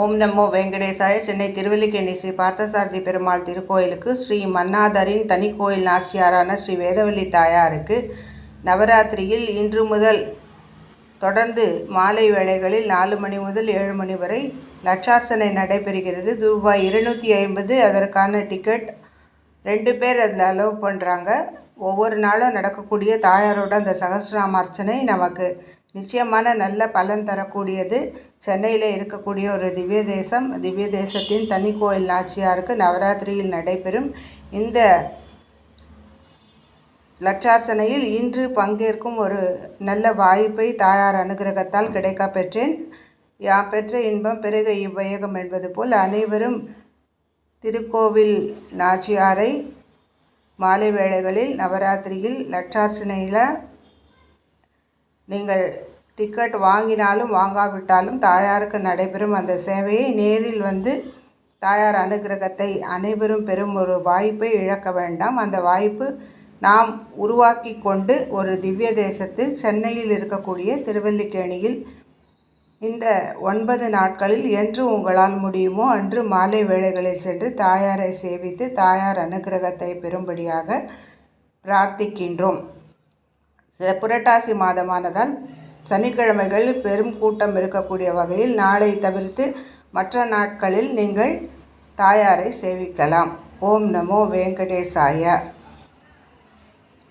ஓம் நமோ வெங்கடேசாய. சென்னை திருவல்லிக்கேணி ஸ்ரீ பார்த்தசாரதி பெருமாள் திருக்கோயிலுக்கு ஸ்ரீ மன்னாதரின் தனி கோயில் நாச்சியாரான ஸ்ரீ வேதவல்லி தாயாருக்கு நவராத்திரியில் இன்று முதல் தொடர்ந்து மாலை வேளைகளில் 4 மணி முதல் 7 மணி வரை லட்சார்ச்சனை நடைபெறுகிறது. ரூபாய் 250 அதற்கான டிக்கெட். 2 பேர் அதில் அலோவ் பண்ணுறாங்க. ஒவ்வொரு நாளும் நடக்கக்கூடிய தாயாரோட அந்த சகஸ்ரநாம அர்ச்சனை நமக்கு நிச்சயமான நல்ல பலன் தரக்கூடியது. சென்னையில் இருக்கக்கூடிய ஒரு திவ்ய தேசம். திவ்ய தேசத்தின் தனி கோயில் நாச்சியாருக்கு நவராத்திரியில் நடைபெறும் இந்த லட்சார்ச்சனையில் இன்று பங்கேற்கும் ஒரு நல்ல வாய்ப்பை தாயார் அனுகிரகத்தால் கிடைக்க பெற்றேன். யாம் பெற்ற இன்பம் பெருக இவ்வையகம் என்பது போல் அனைவரும் திருக்கோவில் நாச்சியாரை மாலை வேளைகளில் நவராத்திரியில் லட்சார்ச்சனையில் நீங்கள் டிக்கெட் வாங்கினாலும் வாங்காவிட்டாலும் தாயாருக்கு நடைபெறும் அந்த சேவையை நேரில் வந்து தாயார் அனுகிரகத்தை அனைவரும் பெறும் ஒரு வாய்ப்பை இழக்க வேண்டாம். அந்த வாய்ப்பு நாம் உருவாக்கி கொண்டு ஒரு திவ்ய தேசத்தில் சென்னையில் இருக்கக்கூடிய திருவல்லிக்கேணியில் இந்த 9 நாட்களில் என்று உங்களால் முடியுமோ அன்று மாலை வேளைகளில் சென்று தாயாரை சேவித்து தாயார் அனுகிரகத்தை பெறும்படியாக பிரார்த்திக்கின்றோம். புரட்டாசி மாதமானதால் சனிக்கிழமைகள் பெரும் கூட்டம் இருக்கக்கூடிய வகையில் நாளை தவிர்த்து மற்ற நாட்களில் நீங்கள் தாயாரை சேவிக்கலாம். ஓம் நமோ வெங்கடேசாய.